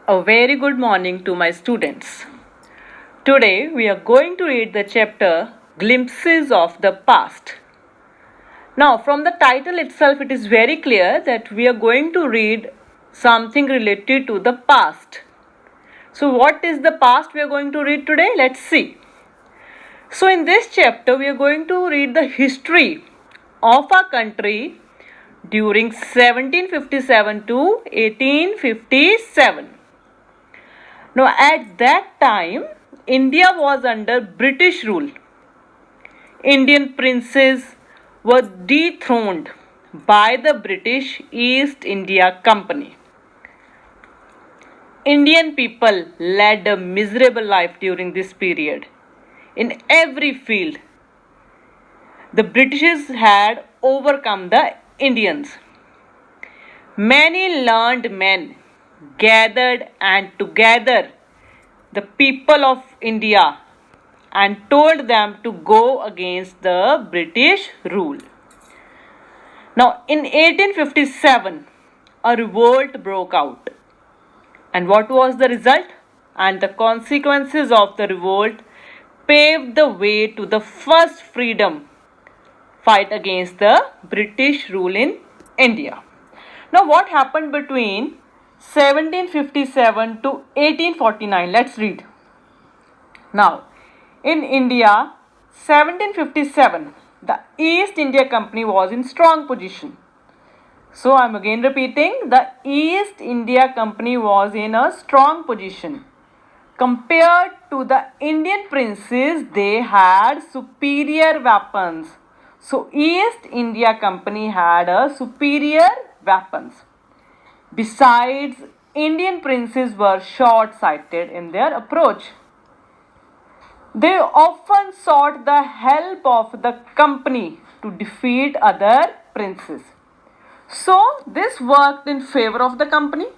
A very good morning to my students. Today we are going to read the chapter Glimpses of the Past. Now, from the title itself, it is very clear that we are going to read something related to the past. So, what is the past we are going to read today? Let's see. So, in this chapter, we are going to read the history of our country during 1757 to 1857. Now, at that time, India was under British rule. Indian princes were dethroned by the British East India Company. Indian people led a miserable life during this period. In every field, the British had overcome the Indians. Many learned men gathered and together the people of India and told them to go against the British rule. Now, in 1857, a revolt broke out. And what was the result? And the consequences of the revolt paved the way to the first freedom fight against the British rule in India. Now, what happened between 1757 to 1849? Let's read. Now, in India, 1757, the East India Company was in strong position. So, I am again repeating, the East India Company was in a strong position. Compared to the Indian princes, they had superior weapons. So, East India Company had a superior weapons. Besides, Indian princes were short-sighted in their approach. They often sought the help of the company to defeat other princes. So, this worked in favor of the company.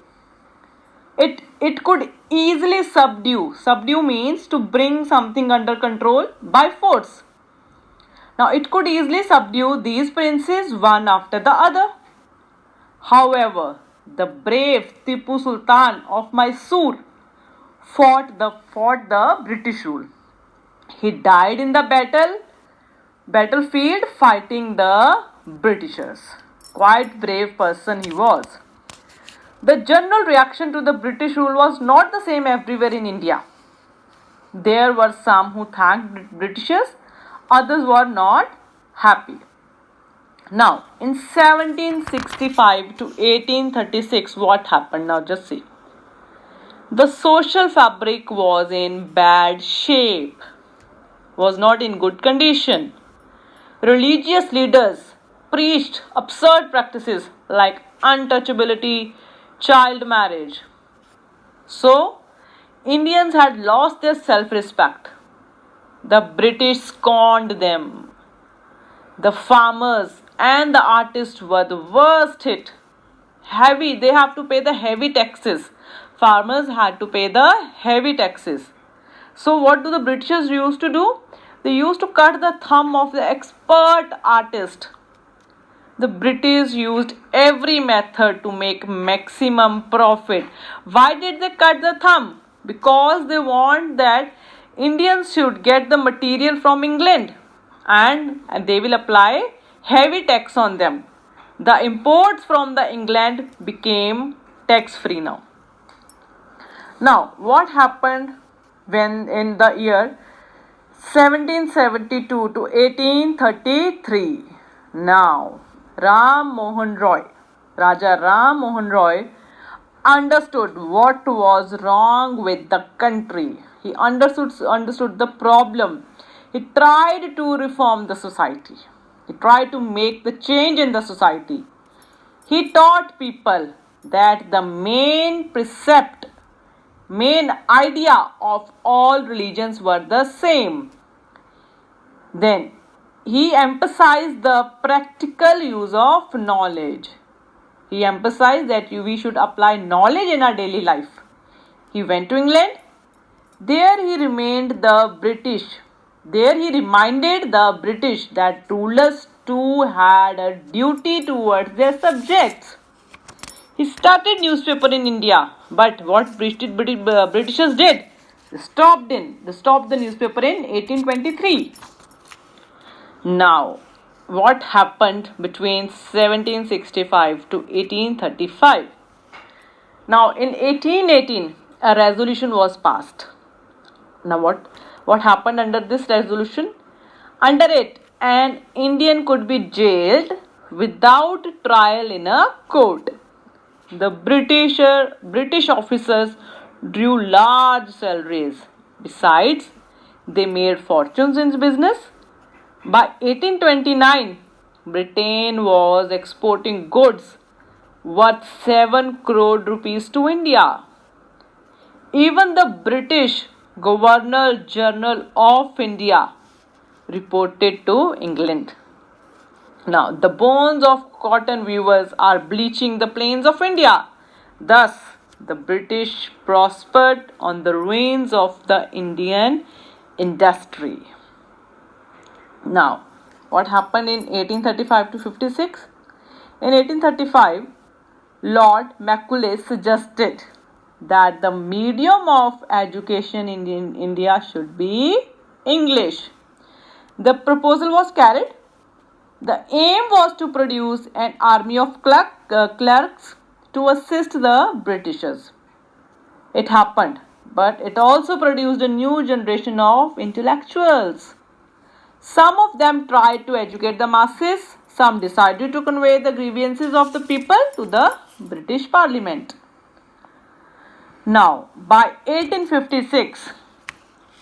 It could easily subdue. Subdue means to bring something under control by force. Now, it could easily subdue these princes one after the other. However, the brave Tipu Sultan of Mysore fought the British rule. He died in the battlefield fighting the Britishers. Quite brave person he was. The general reaction to the British rule was not the same everywhere in India. There were some who thanked Britishers, others were not happy. Now, in 1765 to 1836, what happened? Now, just see. The social fabric was in bad shape, was not in good condition. Religious leaders preached absurd practices like untouchability, child marriage. So, Indians had lost their self-respect. The British scorned them. The farmers and the artists were the worst hit. They have to pay the heavy taxes. Farmers had to pay the heavy taxes. So what do the Britishers used to do? They used to cut the thumb of the expert artist. The British used every method to make maximum profit. Why did they cut the thumb? Because they want that Indians should get the material from England and they will apply heavy tax on them. The imports from the England became tax free now. Now, what happened when in the year 1772 to 1833? Now, Raja Ram Mohan Roy understood what was wrong with the country. He understood the problem. He tried to reform the society. He tried to make the change in the society. He taught people that the main idea of all religions were the same. Then he emphasized the practical use of knowledge. He emphasized that we should apply knowledge in our daily life. He went to England. There he reminded the British that rulers too had a duty towards their subjects. He started newspaper in India, but what Britishers did? They stopped the newspaper in 1823. Now, what happened between 1765 to 1835? Now, in 1818, a resolution was passed. Now, what happened under this resolution? Under it, an Indian could be jailed without trial in a court. The British officers drew large salaries. Besides, they made fortunes in business. By 1829, Britain was exporting goods worth 7 crore rupees to India. Even the British Governor General of India reported to England. Now, the bones of cotton weavers are bleaching the plains of India. Thus, the British prospered on the ruins of the Indian industry. Now, what happened in 1835 to 56? In 1835, Lord Macaulay suggested that the medium of education in India should be English. The proposal was carried. The aim was to produce an army of clerks to assist the Britishers. It happened, but it also produced a new generation of intellectuals. Some of them tried to educate the masses, some decided to convey the grievances of the people to the British Parliament. Now, by 1856,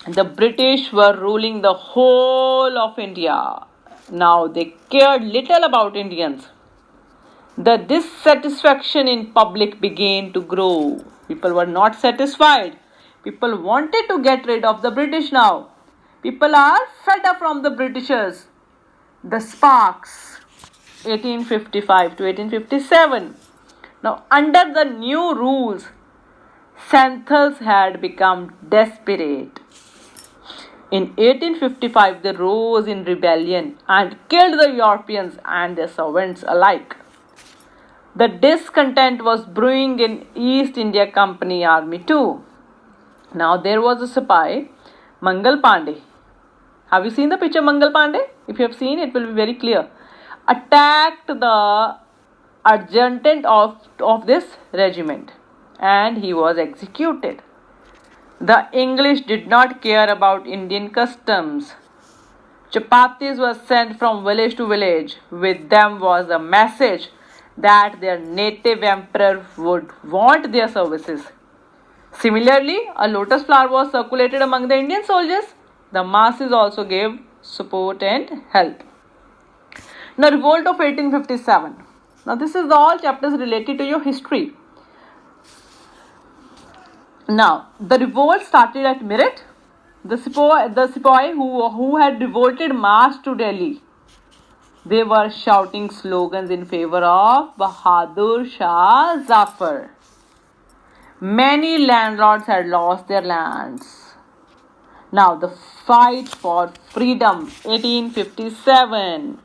the British were ruling the whole of India. Now, they cared little about Indians. The dissatisfaction in public began to grow. People were not satisfied. People wanted to get rid of the British now. People are fed up from the Britishers. The Sparks, 1855 to 1857. Now, under the new rules, Santhals had become desperate. In 1855, they rose in rebellion and killed the Europeans and their servants alike. The discontent was brewing in East India Company army too. Now there was a Sipahi, Mangal Pandey. Have you seen the picture Mangal Pandey? If you have seen, it will be very clear. Attacked the adjutant of this regiment and he was executed. The English did not care about Indian customs. Chapatis were sent from village to village. With them was a message that their native emperor would want their services. Similarly, a lotus flower was circulated among the Indian soldiers. The masses also gave support and help. Now, revolt of 1857. Now, this is all chapters related to your history. Now, the revolt started at Meerut. The Sipahi who had revolted marched to Delhi. They were shouting slogans in favor of Bahadur Shah Zafar. Many landlords had lost their lands. Now, the fight for freedom, 1857.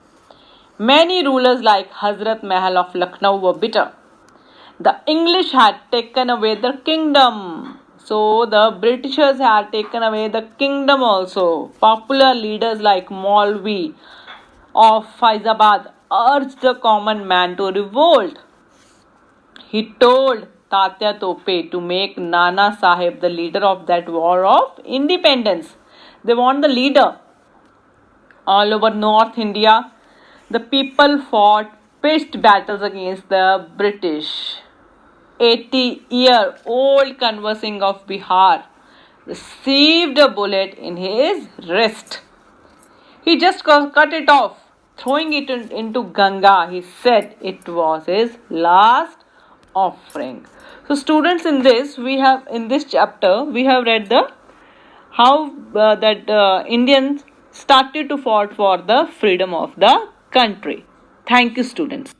Many rulers like Hazrat Mahal of Lucknow were bitter. The English had taken away their kingdom. So the Britishers had taken away the kingdom also. Popular leaders like Maulvi of Faizabad urged the common man to revolt. He told Tatya Tope to make Nana Sahib the leader of that war of independence. They want the leader. All over North India, the people fought pitched battles against the British. 80-year-old Kanwar of Bihar received a bullet in his wrist. He just cut it off, throwing it into Ganga. He said it was his last offering. So, students, in this chapter we have read the how that Indians started to fight for the freedom of the country. Thank you, students.